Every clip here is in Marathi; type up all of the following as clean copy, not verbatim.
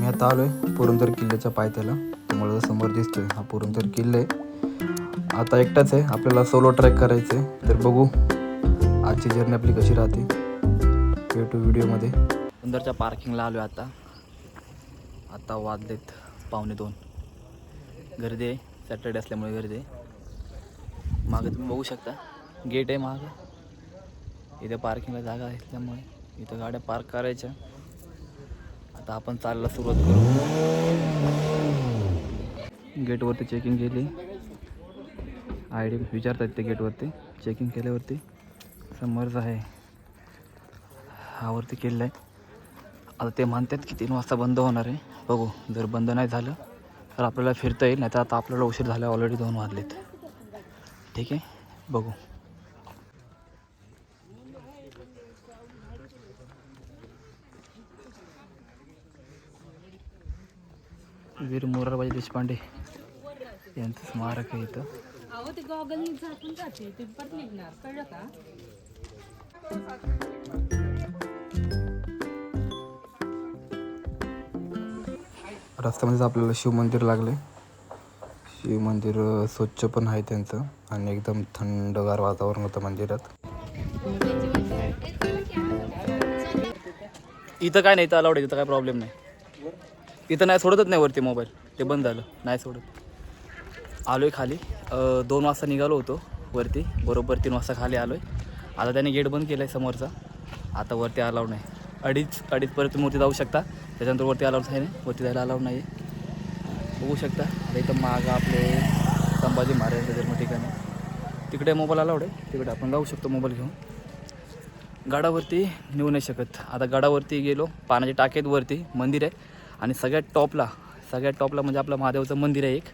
मी आता आलो आहे पुरंदर किल्ल्याच्या पायथ्याला. तुम्हाला समोर दिसतोय हा पुरंदर किल्ला आहे. आता एकटाच आहे, आपल्याला सोलो ट्रॅक करायचं आहे. तर बघू आजची जर्नी आपली कशी राहते, भेटू व्हिडिओमध्ये. पुरंदरच्या पार्किंगला आलो आहे आता वाजलेत 1:45. गर्दी आहे, सॅटर्डे असल्यामुळे गर्दी आहे. मागं तुम्ही बघू शकता गेट आहे मागं. इथे पार्किंगला जागा असल्यामुळे इथं गाड्या पार्क करायच्या. आता आपण चालायला सुरुवात करू. गेटवरती चेकिंग केली, ID विचारतात ते गेटवरती. चेकिंग केल्यावरती समोरच आहे हा वरती किल्ला आहे. आता ते म्हणतात की 3 वाजता बंद होणार आहे. बघू, जर बंद नाही झालं तर आपल्याला फिरता येईल, नाही तर आता आपल्याला उशीर झाला, ऑलरेडी 2 वाजलेत. ठीक आहे, बघू. वीर मोरारबाजी देशपांडे यांचं स्मारक आहे इथं. ते गॉगलनी झाकून जाते, ते परत निघणार, कळलं का? रस्त्यामध्येच आपल्याला शिवमंदिर लागले. शिवमंदिर स्वच्छ पण आहे त्यांचं आणि एकदम थंडगार वातावरण होतं मंदिरात. इथं काय नाही, इथं अलाउड आहे, इथं काय प्रॉब्लेम नाही. इथं नाही सोडतच नाही वरती मोबाईल, ते बंद झालं, नाही सोडत. आलो आहे खाली, 2 वाजता निघालो होतो वरती, बरोबर 3 वाजता खाली आलो आहे. आता त्याने गेट बंद केला आहे समोरचा, आता वरती अलाउड नाही. अडीचपर्यंत तुम्ही वरती जाऊ शकता, त्याच्यानंतर वरती अलाउड आहे नाही, वरती जायला अलाउड नाही आहे. बघू शकता. आता इथं मागं आपले संभाजी महाराजांचं जन्म ठिकाण आहे, तिकडे मोबाईल अलाउड आहे, तिकडे आपण जाऊ शकतो मोबाईल घेऊन. गडावरती नेऊ नाही शकत. आता गडावरती गेलो, पाण्याच्या टाकेत वरती मंदिर आहे आणि सगळ्यात टॉपला म्हणजे आपलं महादेवचं मंदिर आहे एक.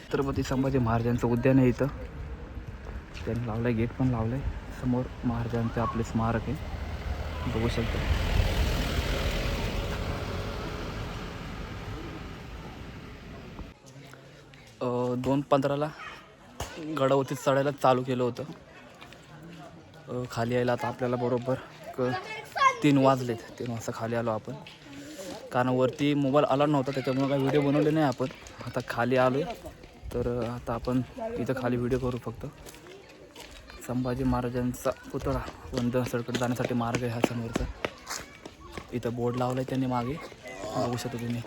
छत्रपती संभाजी महाराजांचं उद्यान आहे इथं, त्यांनी लावलं आहे, गेट पण लावलं आहे. समोर महाराजांचे आपले स्मारक आहे, बघू शकता. 2:15ला गडावरती चढायला चालू केलं होतं. खाली यायला आता आपल्याला बरोबर 3 वाजलेत. 3 वाजता खाली आलो आपण, कारण वरती मोबाईल आला नव्हता, त्याच्यामुळे काही व्हिडिओ बनवले नाही आपण. आता खाली आलो आहे, तर आता आपण इथं खाली व्हिडिओ करू फक्त. संभाजी महाराजांचा पुतळा वंदन स्थळकडे जाण्यासाठी मार्ग आहे हा समोरचा. इथं बोर्ड लावला आहे त्यांनी मागे, बघू शकता तुम्ही.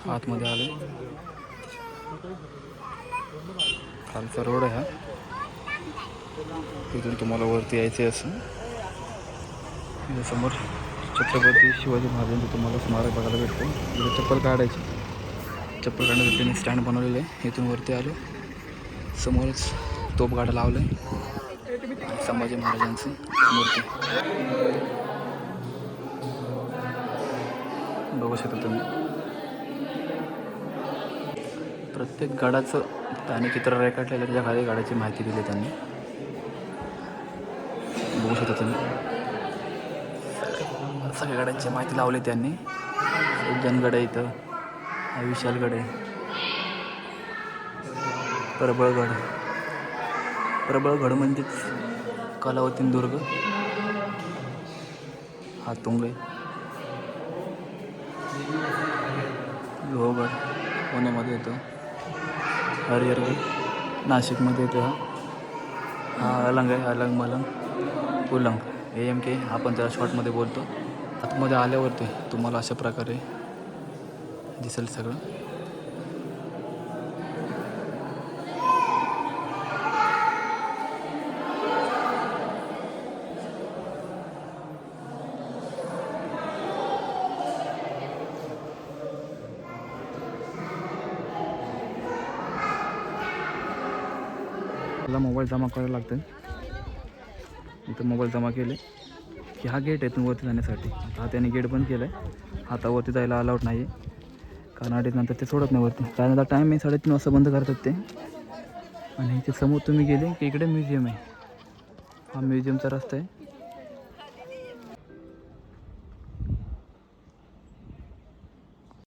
आतमध्ये आले, खालचा रोड आहे हा, तिथून तुम्हाला वरती यायचे असं. समोर छत्रपती शिवाजी महाराजांचं तुम्हाला स्मारक बघायला भेटतं. इथे चप्पल काढण्यासाठी त्यांनी स्टँड बनवलेलं आहे. इथून वरती आलो, समोरच तोफगाडा लावलं आहे, संभाजी महाराजांची मूर्ती बघू शकता तुम्ही. प्रत्येक गडाचं त्याने चित्र रेखाटलेलं, त्याच्या खाली गाड्याची माहिती दिली त्यांनी, बघू शकता तुम्ही. सगळ्या गाड्यांची माहिती लावली त्यांनी. जनगड आहे इथं, विशालगड आहे, प्रबळगड म्हणजेच कलावतीन दुर्ग, हा तुंग आहे. लोहगड पुण्यामध्ये येतो, हरिहरगड नाशिकमध्ये येतो, हा अलंग आहे, अलंग मलंग उलंग AMK आपण त्याला शॉर्टमध्ये बोलतो. आतमध्ये आल्यावरती तुम्हाला अशा प्रकारे दिसेल सगळं. मला मोबाईल जमा करायला लागतं. इथं मोबाईल जमा केले की हा गेट आहे तुम्ही वरती जाण्यासाठी. आता त्याने गेट बंद केला आहे, आता वरती जायला अलाउड नाही आहे, कारण अडीचनंतर ते सोडत नाही वरती. कारण आता टाईम आहे 3:30 वाजता बंद करतात ते. आणि इथे समोर तुम्ही गेले की इकडे म्युझियम आहे, हा म्युझियमचा रस्ता आहे.